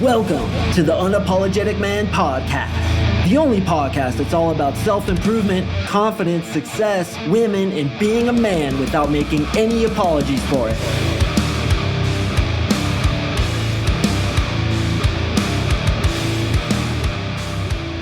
Welcome to the Unapologetic Man Podcast, the only podcast that's all about self-improvement, confidence, success, women, and being a man without making any apologies for it.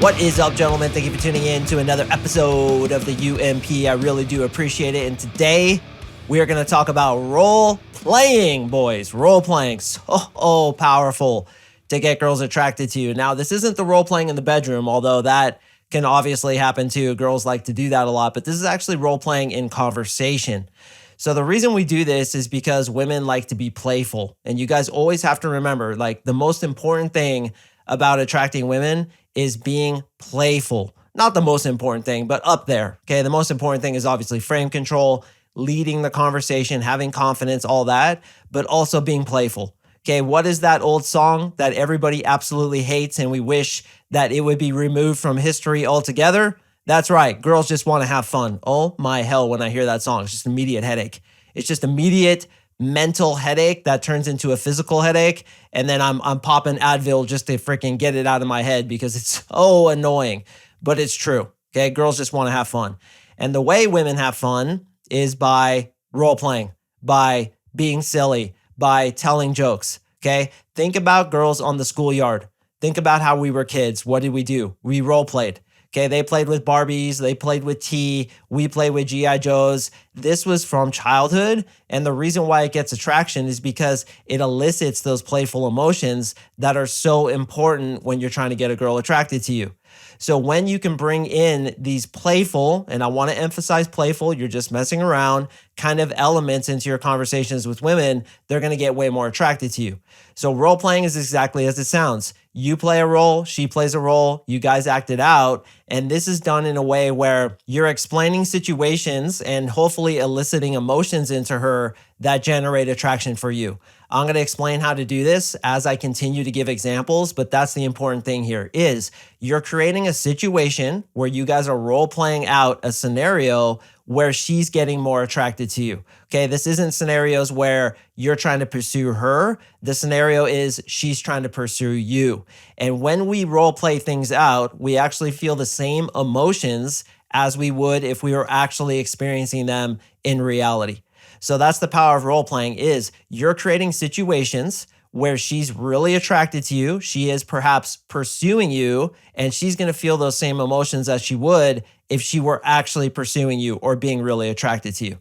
What is up, gentlemen? Thank you for tuning in to another episode of the UMP. I really do appreciate it. And today, we are going to talk about role-playing, boys. Role-playing, so powerful to get girls attracted to you. Now, this isn't the role-playing in the bedroom, although that can obviously happen too. Girls like to do that a lot, but this is actually role-playing in conversation. So the reason we do this is because women like to be playful. And you guys always have to remember, like, the most important thing about attracting women is being playful. Not the most important thing, but up there, okay? The most important thing is obviously frame control, leading the conversation, having confidence, all that, but also being playful. Okay, what is that old song that everybody absolutely hates and we wish that it would be removed from history altogether? That's right, girls just want to have fun. Oh my hell, when I hear that song, it's just immediate headache. It's just immediate mental headache that turns into a physical headache, and then I'm popping Advil just to freaking get it out of my head because it's so annoying, but it's true. Okay, girls just want to have fun. And the way women have fun is by role-playing, by being silly, by telling jokes, okay? Think about girls on the schoolyard. Think about how we were kids. What did we do? We role-played, okay? They played with Barbies, they played with tea, we played with G.I. Joes. This was from childhood, and the reason why it gets attraction is because it elicits those playful emotions that are so important when you're trying to get a girl attracted to you. So when you can bring in these playful, and I want to emphasize playful, you're just messing around, kind of elements into your conversations with women, they're going to get way more attracted to you. So role playing is exactly as it sounds. You play a role, she plays a role, you guys act it out, and this is done in a way where you're explaining situations and hopefully eliciting emotions into her that generate attraction for you. I'm going to explain how to do this as I continue to give examples, but that's the important thing here is you're creating a situation where you guys are role-playing out a scenario where she's getting more attracted to you. Okay, this isn't scenarios where you're trying to pursue her. The scenario is she's trying to pursue you. And when we role-play things out, we actually feel the same emotions as we would if we were actually experiencing them in reality. So that's the power of role-playing is you're creating situations where she's really attracted to you. She is perhaps pursuing you, and she's going to feel those same emotions as she would if she were actually pursuing you or being really attracted to you.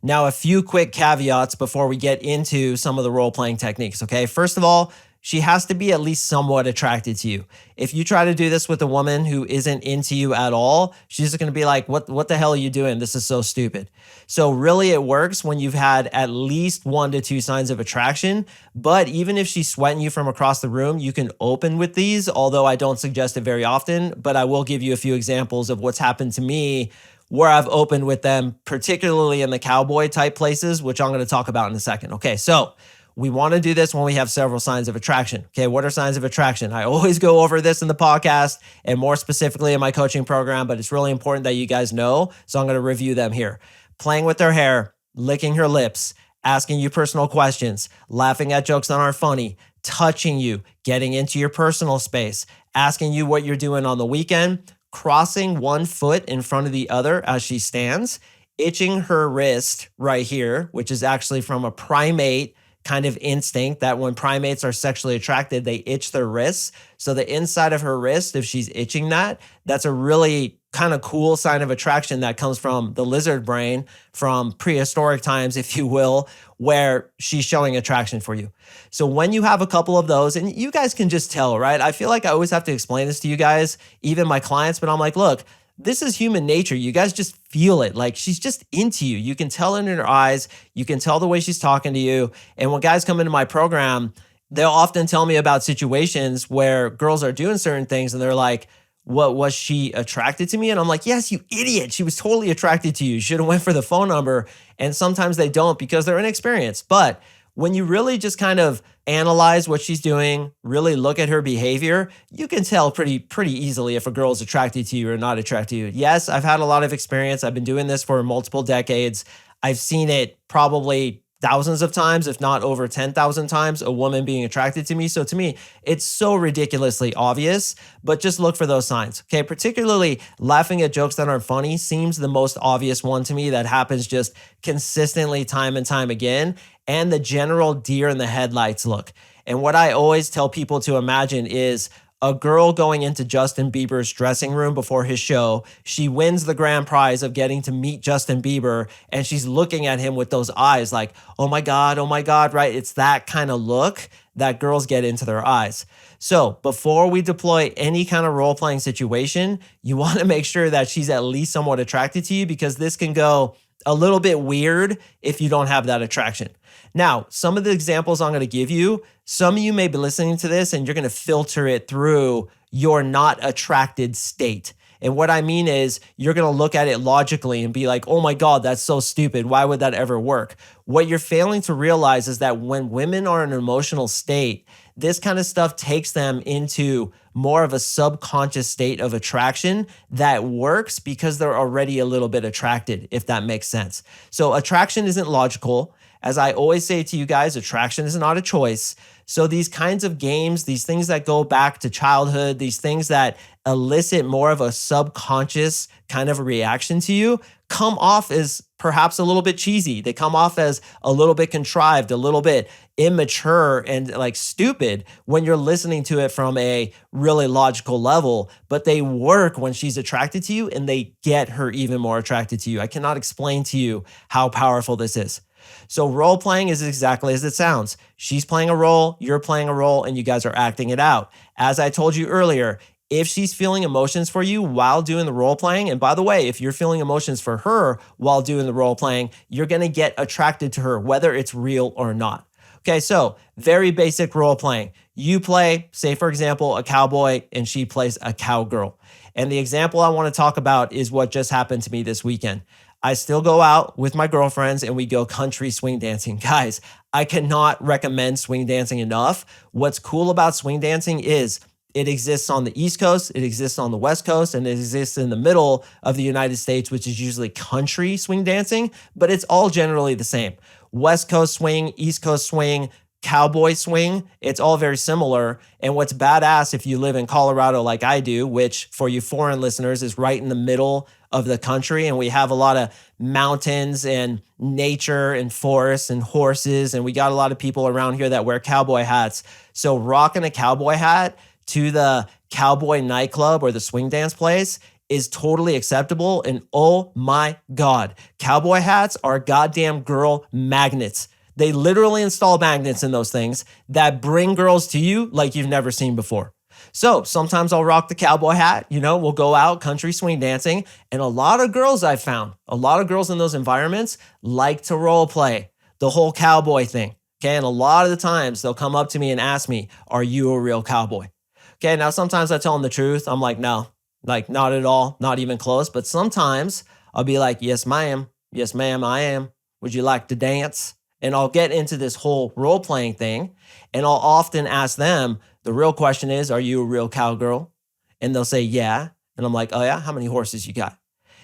Now, a few quick caveats before we get into some of the role-playing techniques, okay? First of all, she has to be at least somewhat attracted to you. If you try to do this with a woman who isn't into you at all, she's going to be like, what the hell are you doing? This is so stupid. So really it works when you've had at least 1 to 2 signs of attraction. But even if she's sweating you from across the room, you can open with these, although I don't suggest it very often. But I will give you a few examples of what's happened to me where I've opened with them, particularly in the cowboy type places, which I'm going to talk about in a second. Okay, so we want to do this when we have several signs of attraction. Okay, what are signs of attraction? I always go over this in the podcast and more specifically in my coaching program, but it's really important that you guys know. So I'm going to review them here. Playing with her hair, licking her lips, asking you personal questions, laughing at jokes that aren't funny, touching you, getting into your personal space, asking you what you're doing on the weekend, crossing one foot in front of the other as she stands, itching her wrist right here, which is actually from a primate kind of instinct that when primates are sexually attracted, they itch their wrists. So the inside of her wrist, if she's itching that, that's a really kind of cool sign of attraction that comes from the lizard brain from prehistoric times, if you will, where she's showing attraction for you. So when you have a couple of those, and you guys can just tell, right? I feel like I always have to explain this to you guys, even my clients, but I'm like, look, this is human nature. You guys just feel it. Like she's just into you. You can tell it in her eyes. You can tell the way she's talking to you. And when guys come into my program, they'll often tell me about situations where girls are doing certain things and they're like, what, was she attracted to me? And I'm like, yes, you idiot. She was totally attracted to you. You should have went for the phone number. And sometimes they don't because they're inexperienced. But when you really just kind of analyze what she's doing, really look at her behavior, you can tell pretty easily if a girl is attracted to you or not attracted to you. Yes, I've had a lot of experience. I've been doing this for multiple decades. I've seen it probably thousands of times, if not over 10,000 times, a woman being attracted to me. So to me, it's so ridiculously obvious, but just look for those signs. Okay. Particularly laughing at jokes that aren't funny seems the most obvious one to me that happens just consistently time and time again. And the general deer in the headlights look. And what I always tell people to imagine is a girl going into Justin Bieber's dressing room before his show. She wins the grand prize of getting to meet Justin Bieber, and she's looking at him with those eyes like, oh my God, right? It's that kind of look that girls get into their eyes. So before we deploy any kind of role-playing situation, you want to make sure that she's at least somewhat attracted to you, because this can go a little bit weird if you don't have that attraction. Now, some of the examples I'm going to give you, some of you may be listening to this and you're going to filter it through your not attracted state. And what I mean is you're going to look at it logically and be like, oh my God, that's so stupid. Why would that ever work? What you're failing to realize is that when women are in an emotional state, this kind of stuff takes them into more of a subconscious state of attraction that works because they're already a little bit attracted, if that makes sense. So attraction isn't logical. As I always say to you guys, attraction is not a choice. So these kinds of games, these things that go back to childhood, these things that elicit more of a subconscious kind of a reaction to you, come off as perhaps a little bit cheesy. They come off as a little bit contrived, a little bit immature and like stupid when you're listening to it from a really logical level, but they work when she's attracted to you and they get her even more attracted to you. I cannot explain to you how powerful this is. So role playing is exactly as it sounds. She's playing a role, you're playing a role, and you guys are acting it out. As I told you earlier, if she's feeling emotions for you while doing the role playing, and by the way, if you're feeling emotions for her while doing the role playing, you're going to get attracted to her, whether it's real or not. Okay, so very basic role playing. You play, say for example, a cowboy and she plays a cowgirl. And the example I want to talk about is what just happened to me this weekend. I still go out with my girlfriends and we go country swing dancing. Guys, I cannot recommend swing dancing enough. What's cool about swing dancing is it exists on the East Coast, it exists on the West Coast, and it exists in the middle of the United States, which is usually country swing dancing, but it's all generally the same. West Coast swing, East Coast swing, cowboy swing, it's all very similar. And what's badass if you live in Colorado like I do, which for you foreign listeners is right in the middle of the country, and we have a lot of mountains and nature and forests and horses, and we got a lot of people around here that wear cowboy hats. So rocking a cowboy hat to the cowboy nightclub or the swing dance place is totally acceptable. And oh my God, cowboy hats are goddamn girl magnets. They literally install magnets in those things that bring girls to you like you've never seen before. So sometimes I'll rock the cowboy hat, we'll go out country swing dancing. And a lot of girls I've found, a lot of girls in those environments like to role play the whole cowboy thing. Okay. And a lot of the times they'll come up to me and ask me, are you a real cowboy? Okay. Now sometimes I tell them the truth. I'm like, no, like not at all, not even close. But sometimes I'll be like, yes, ma'am. Yes, ma'am, I am. Would you like to dance? And I'll get into this whole role playing thing. And I'll often ask them, the real question is, are you a real cowgirl? And they'll say, yeah. And I'm like, oh yeah, how many horses you got?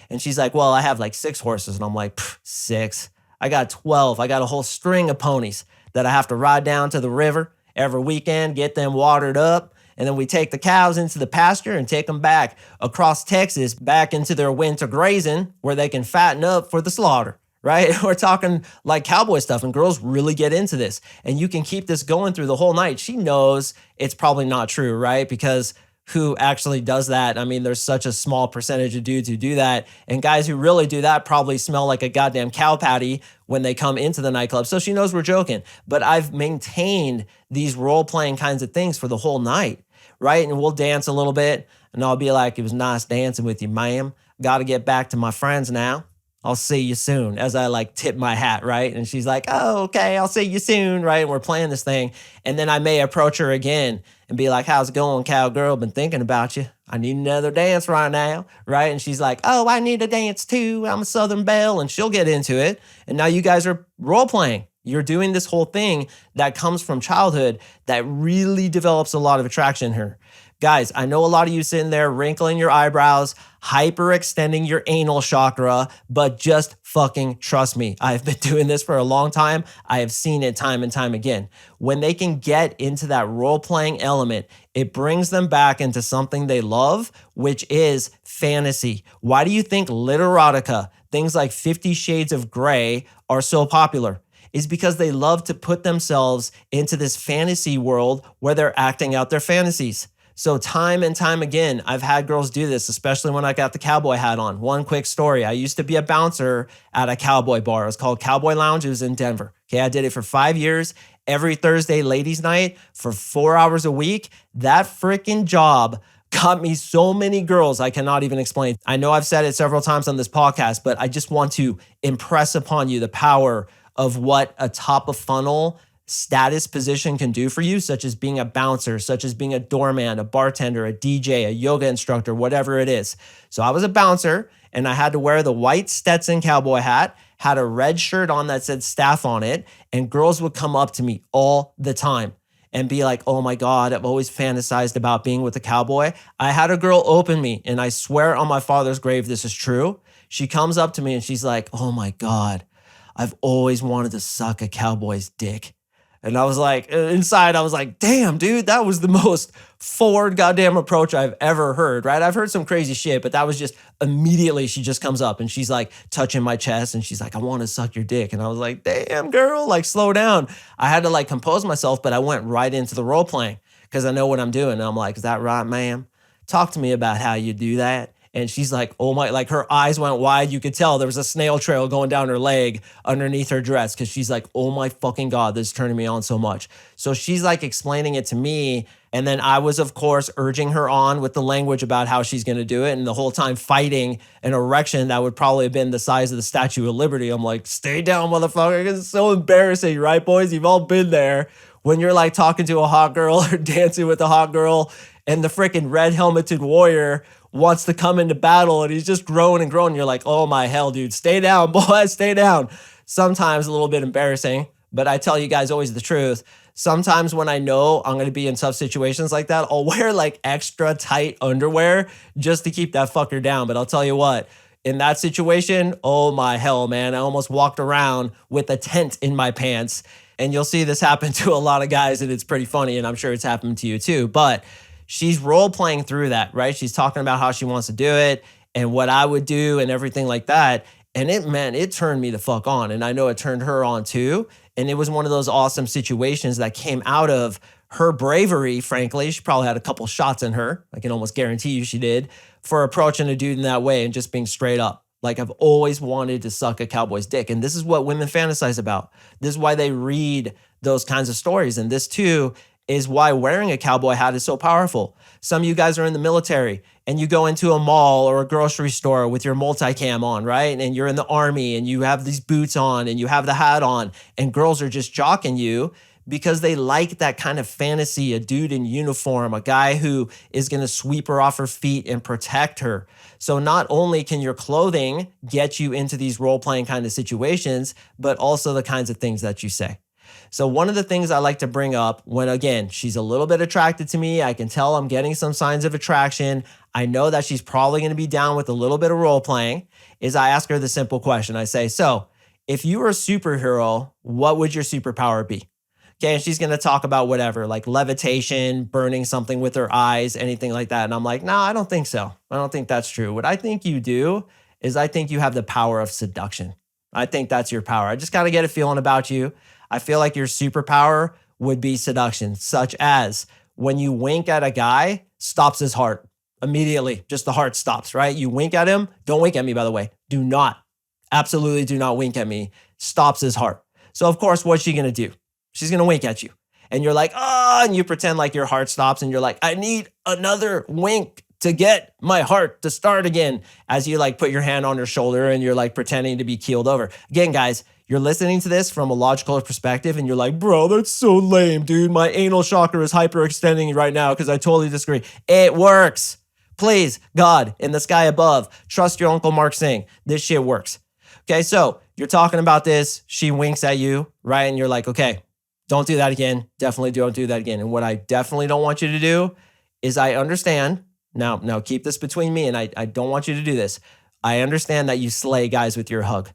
And she's like, well, I have like 6 horses. And I'm like, 6? I got 12. I got a whole string of ponies that I have to ride down to the river every weekend, get them watered up. And then we take the cows into the pasture and take them back across Texas, back into their winter grazing where they can fatten up for the slaughter. Right? We're talking like cowboy stuff, and girls really get into this. And you can keep this going through the whole night. She knows it's probably not true, right? Because who actually does that? I mean, there's such a small percentage of dudes who do that. And guys who really do that probably smell like a goddamn cow patty when they come into the nightclub. So she knows we're joking. But I've maintained these role-playing kinds of things for the whole night, right? And we'll dance a little bit, and I'll be like, it was nice dancing with you, ma'am. Got to get back to my friends now. I'll see you soon, as I like tip my hat, right? And she's like, oh, okay, I'll see you soon, right? And we're playing this thing. And then I may approach her again and be like, how's it going, cowgirl? Been thinking about you. I need another dance right now, right? And she's like, oh, I need a dance too. I'm a Southern Belle. And she'll get into it. And now you guys are role playing. You're doing this whole thing that comes from childhood that really develops a lot of attraction here. Guys, I know a lot of you sitting there wrinkling your eyebrows, hyperextending your anal chakra, but just fucking trust me. I've been doing this for a long time. I have seen it time and time again. When they can get into that role-playing element, it brings them back into something they love, which is fantasy. Why do you think literotica, things like 50 Shades of Grey, are so popular? Is because they love to put themselves into this fantasy world where they're acting out their fantasies. So time and time again, I've had girls do this, especially when I got the cowboy hat on. One quick story. I used to be a bouncer at a cowboy bar. It was called Cowboy Lounge. It was in Denver. Okay, I did it for 5 years. Every Thursday ladies' night for 4 hours a week. That freaking job got me so many girls I cannot even explain. I know I've said it several times on this podcast, but I just want to impress upon you the power of what a top of funnel status position can do for you, such as being a bouncer, such as being a doorman, a bartender, a DJ, a yoga instructor, whatever it is. So I was a bouncer and I had to wear the white Stetson cowboy hat, had a red shirt on that said staff on it, and girls would come up to me all the time and be like, oh my God, I've always fantasized about being with a cowboy. I had a girl open me, and I swear on my father's grave this is true. She comes up to me and she's like, oh my God, I've always wanted to suck a cowboy's dick. And I was like, inside, I was like, damn, dude, that was the most forward goddamn approach I've ever heard, right? I've heard some crazy shit, but that was just immediately she just comes up and she's like touching my chest and she's like, I want to suck your dick. And I was like, damn, girl, like slow down. I had to like compose myself, but I went right into the role playing because I know what I'm doing. And I'm like, is that right, ma'am? Talk to me about how you do that. And she's like, oh my, like her eyes went wide. You could tell there was a snail trail going down her leg underneath her dress because she's like, oh my fucking God, this is turning me on so much. So she's like explaining it to me. And then I was, of course, urging her on with the language about how she's going to do it. And the whole time fighting an erection that would probably have been the size of the Statue of Liberty. I'm like, stay down, motherfucker. It's so embarrassing, right, boys? You've all been there when you're like talking to a hot girl or dancing with a hot girl and the freaking red helmeted warrior wants to come into battle and he's just growing and growing. You're like, oh my hell, dude, stay down, boy, stay down. Sometimes a little bit embarrassing, but I tell you guys always the truth. Sometimes when I know I'm going to be in tough situations like that, I'll wear like extra tight underwear just to keep that fucker down. But I'll tell you what, in that situation, oh my hell, man, I almost walked around with a tent in my pants. And you'll see this happen to a lot of guys and it's pretty funny. And I'm sure it's happened to you too. But she's role playing through that, right? She's talking about how she wants to do it and what I would do and everything like that. And it turned me the fuck on. And I know it turned her on too. And it was one of those awesome situations that came out of her bravery, frankly. She probably had a couple shots in her. I can almost guarantee you she did, for approaching a dude in that way and just being straight up. Like, I've always wanted to suck a cowboy's dick. And this is what women fantasize about. This is why they read those kinds of stories. And this too is why wearing a cowboy hat is so powerful. Some of you guys are in the military and you go into a mall or a grocery store with your multicam on, right? And you're in the army and you have these boots on and you have the hat on and girls are just jocking you because they like that kind of fantasy, a dude in uniform, a guy who is going to sweep her off her feet and protect her. So not only can your clothing get you into these role-playing kind of situations, but also the kinds of things that you say. So one of the things I like to bring up when, again, she's a little bit attracted to me, I can tell I'm getting some signs of attraction, I know that she's probably going to be down with a little bit of role-playing, is I ask her the simple question. I say, so if you were a superhero, what would your superpower be? Okay, and she's going to talk about whatever, like levitation, burning something with her eyes, anything like that. And I'm like, no, I don't think so. I don't think that's true. What I think you do is I think you have the power of seduction. I think that's your power. I just got to get a feeling about you. I feel like your superpower would be seduction, such as when you wink at a guy, stops his heart immediately. Just the heart stops, right? You wink at him. Don't wink at me, by the way. Do not, absolutely do not wink at me. Stops his heart. So of course, what's she going to do? She's going to wink at you. And you're like, and you pretend like your heart stops and you're like, I need another wink to get my heart to start again. As you like put your hand on her shoulder and you're like pretending to be keeled over. Again, guys, you're listening to this from a logical perspective and you're like, bro, that's so lame, dude. My anal chakra is hyperextending right now because I totally disagree. It works. Please, God, in the sky above, trust your Uncle Mark Sing. This shit works. Okay, so you're talking about this. She winks at you, right? And you're like, okay, don't do that again. Definitely don't do that again. And what I definitely don't want you to do is I understand. Now keep this between me, and I don't want you to do this. I understand that you slay guys with your hug.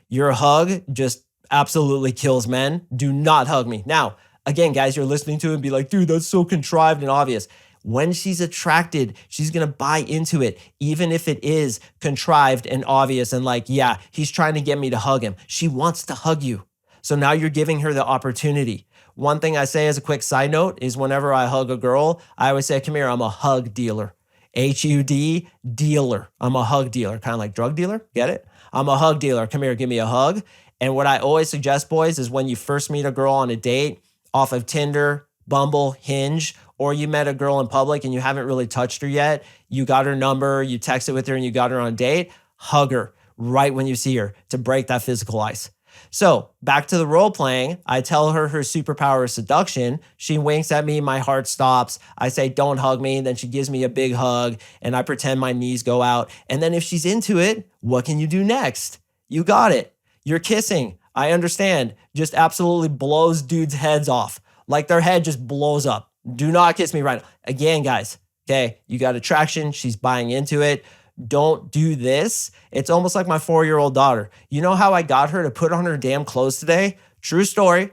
Your hug just absolutely kills men. Do not hug me. Now, again, guys, you're listening to it and be like, dude, that's so contrived and obvious. When she's attracted, she's going to buy into it, even if it is contrived and obvious and like, yeah, he's trying to get me to hug him. She wants to hug you. So now you're giving her the opportunity. One thing I say as a quick side note is whenever I hug a girl, I always say, come here, I'm a hug dealer. H-U-D, dealer. I'm a hug dealer, kind of like drug dealer. Get it? I'm a hug dealer. Come here, give me a hug. And what I always suggest, boys, is when you first meet a girl on a date off of Tinder, Bumble, Hinge, or you met a girl in public and you haven't really touched her yet, you got her number, you texted with her and you got her on a date, hug her right when you see her to break that physical ice. So back to the role playing, I tell her her superpower is seduction. She winks at me, my heart stops. I say, don't hug me. Then she gives me a big hug and I pretend my knees go out. And then if she's into it, what can you do next? You got it. You're kissing. I understand. Just absolutely blows dudes' heads off. Like their head just blows up. Do not kiss me right now. Again, guys, okay, you got attraction. She's buying into it. Don't do this. It's almost like my 4-year-old daughter. You know how I got her to put on her damn clothes today? True story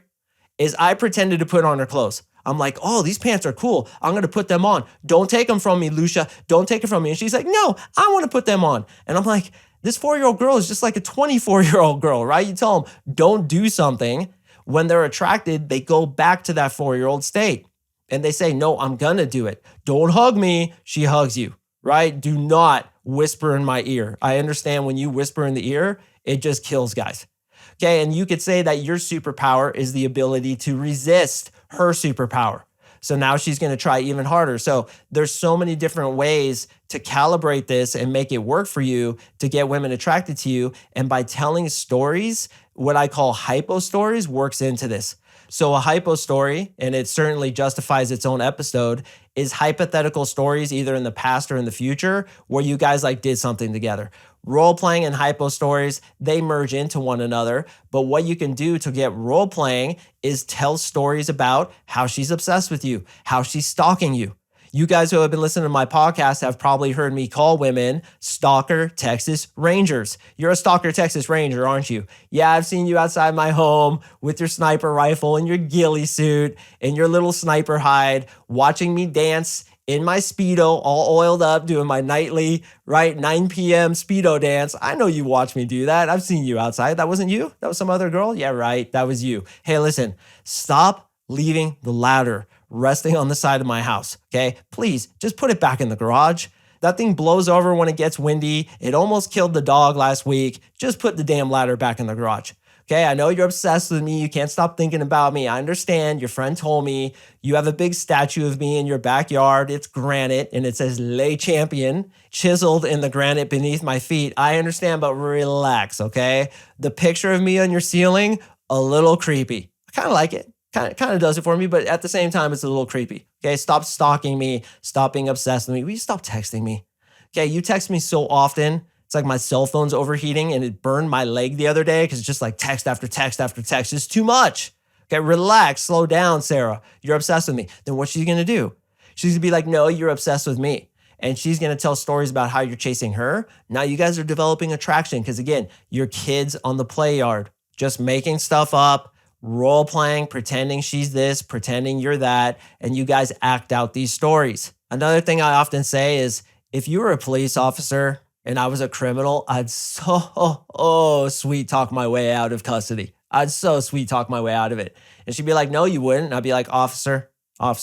is I pretended to put on her clothes. I'm like, oh, these pants are cool. I'm going to put them on. Don't take them from me, Lucia. Don't take it from me. And she's like, no, I want to put them on. And I'm like, this 4-year-old girl is just like a 24-year-old girl, right? You tell them, don't do something. When they're attracted, they go back to that 4-year-old state. And they say, no, I'm going to do it. Don't hug me. She hugs you, right? Do not whisper in my ear. I understand when you whisper in the ear, it just kills guys. Okay, and you could say that your superpower is the ability to resist her superpower. So now she's going to try even harder. So there's so many different ways to calibrate this and make it work for you to get women attracted to you. And by telling stories, what I call hypo stories works into this. So a hypo story, and it certainly justifies its own episode, is hypothetical stories either in the past or in the future where you guys like did something together. Role playing and hypo stories, they merge into one another. But what you can do to get role playing is tell stories about how she's obsessed with you, how she's stalking you. You guys who have been listening to my podcast have probably heard me call women stalker Texas Rangers. You're a stalker Texas Ranger, aren't you? Yeah, I've seen you outside my home with your sniper rifle and your ghillie suit and your little sniper hide, watching me dance in my Speedo, all oiled up, doing my nightly, 9 p.m. Speedo dance. I know you watch me do that. I've seen you outside. That wasn't you? That was some other girl? Yeah, right. That was you. Hey, listen, stop leaving the ladder resting on the side of my house, okay? Please, just put it back in the garage. That thing blows over when it gets windy. It almost killed the dog last week. Just put the damn ladder back in the garage. Okay, I know you're obsessed with me. You can't stop thinking about me. I understand. Your friend told me you have a big statue of me in your backyard. It's granite and it says "Lay Champion" chiseled in the granite beneath my feet. I understand, but relax, okay? The picture of me on your ceiling, a little creepy. I kind of like it. Kind of does it for me, but at the same time, it's a little creepy. Okay, stop stalking me. Stop being obsessed with me. Will you stop texting me? Okay, you text me so often. It's like my cell phone's overheating and it burned my leg the other day because it's just like text after text after text. It's too much. Okay, relax, slow down, Sarah. You're obsessed with me. Then what's she gonna do? She's gonna be like, no, you're obsessed with me. And she's gonna tell stories about how you're chasing her. Now you guys are developing attraction because again, you're kids on the play yard, just making stuff up, role playing, pretending she's this, pretending you're that, and you guys act out these stories. Another thing I often say is, if you were a police officer and I was a criminal, I'd sweet talk my way out of custody. I'd so sweet talk my way out of it. And she'd be like, no, you wouldn't. And I'd be like, officer, I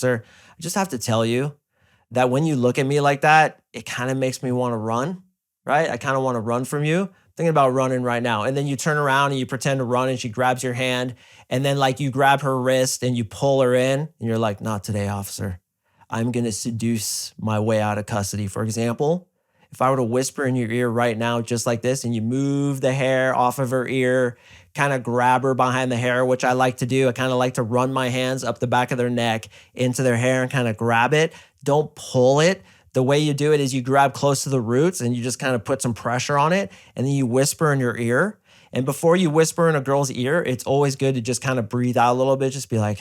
just have to tell you that when you look at me like that, it kind of makes me want to run, right? I kind of want to run from you. Thinking about running right now. And then you turn around and you pretend to run and she grabs your hand and then like you grab her wrist and you pull her in and you're like, not today, officer. I'm going to seduce my way out of custody. For example, if I were to whisper in your ear right now, just like this, and you move the hair off of her ear, kind of grab her behind the hair, which I like to do. I kind of like to run my hands up the back of their neck into their hair and kind of grab it. Don't pull it. The way you do it is you grab close to the roots and you just kind of put some pressure on it and then you whisper in your ear. And before you whisper in a girl's ear, it's always good to just kind of breathe out a little bit. Just be like,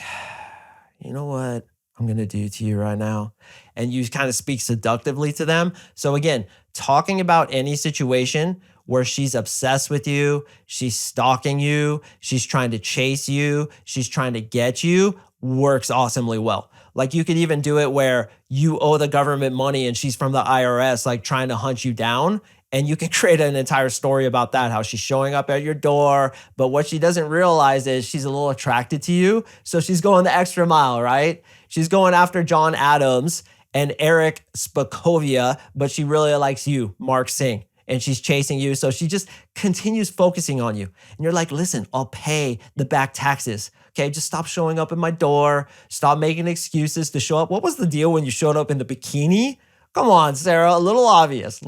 you know what I'm going to do to you right now? And you kind of speak seductively to them. So again, talking about any situation where she's obsessed with you, she's stalking you, she's trying to chase you, she's trying to get you, works awesomely well. Like you could even do it where you owe the government money and she's from the IRS, like trying to hunt you down. And you can create an entire story about that, how she's showing up at your door. But what she doesn't realize is she's a little attracted to you. So she's going the extra mile, right? She's going after John Adams and Eric Spakovia, but she really likes you, Mark Sing. And she's chasing you. So she just continues focusing on you. And you're like, listen, I'll pay the back taxes. Okay, just stop showing up at my door. Stop making excuses to show up. What was the deal when you showed up in the bikini? Come on, Sarah, a little obvious.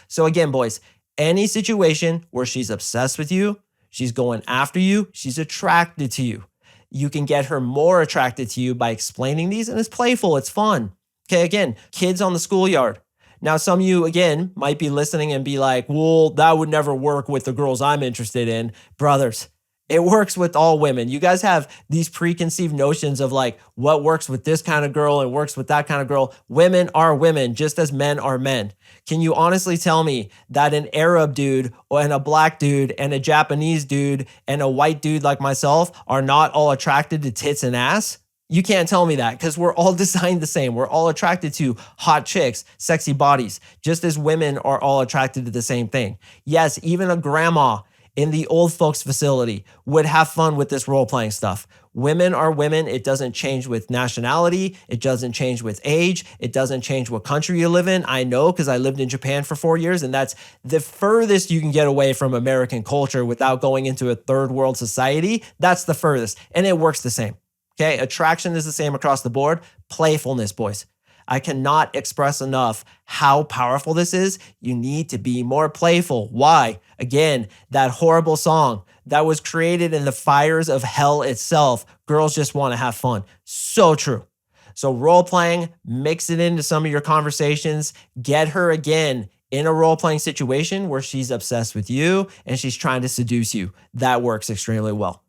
So again, boys, any situation where she's obsessed with you, she's going after you, she's attracted to you. You can get her more attracted to you by explaining these, and it's playful, it's fun. Okay, again, kids on the schoolyard. Now, some of you, again, might be listening and be like, well, that would never work with the girls I'm interested in. Brothers, it works with all women. You guys have these preconceived notions of like what works with this kind of girl and works with that kind of girl. Women are women, just as men are men. Can you honestly tell me that an Arab dude and a black dude and a Japanese dude and a white dude like myself are not all attracted to tits and ass? You can't tell me that because we're all designed the same. We're all attracted to hot chicks, sexy bodies, just as women are all attracted to the same thing. Yes, even a grandma in the old folks facility would have fun with this role-playing stuff. Women are women. It doesn't change with nationality. It doesn't change with age. It doesn't change what country you live in. I know because I lived in Japan for 4 years, and that's the furthest you can get away from American culture without going into a third world society. That's the furthest, and it works the same. Okay, attraction is the same across the board. Playfulness, boys. I cannot express enough how powerful this is. You need to be more playful. Why? Again, that horrible song that was created in the fires of hell itself. Girls just want to have fun. So true. So role-playing, mix it into some of your conversations. Get her again in a role-playing situation where she's obsessed with you and she's trying to seduce you. That works extremely well.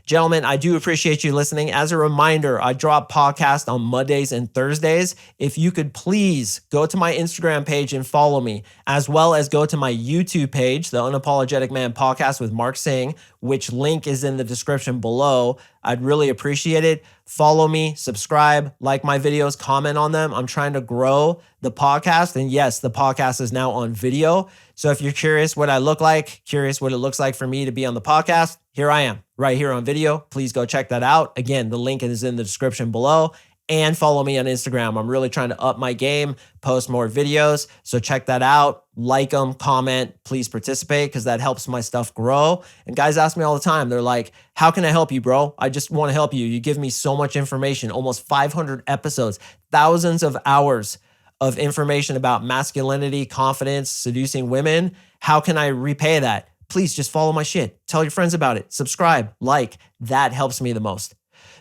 Gentlemen, I do appreciate you listening. As a reminder, I drop podcasts on Mondays and Thursdays. If you could please go to my Instagram page and follow me, as well as go to my YouTube page, the Unapologetic Man Podcast with Mark Sing, which link is in the description below. I'd really appreciate it. Follow me, subscribe, like my videos, comment on them. I'm trying to grow the podcast. And yes, the podcast is now on video. So if you're curious what I look like, curious what it looks like for me to be on the podcast, here I am right here on video. Please go check that out. Again, the link is in the description below. And follow me on Instagram. I'm really trying to up my game, post more videos. So check that out. Like them, comment, please participate because that helps my stuff grow. And guys ask me all the time. They're like, how can I help you, bro? I just want to help you. You give me so much information, almost 500 episodes, thousands of hours of information about masculinity, confidence, seducing women. How can I repay that? Please just follow my shit. Tell your friends about it. Subscribe, like. That helps me the most.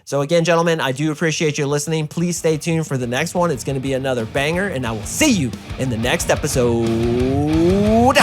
So again, gentlemen, I do appreciate you listening. Please stay tuned for the next one. It's going to be another banger, and I will see you in the next episode.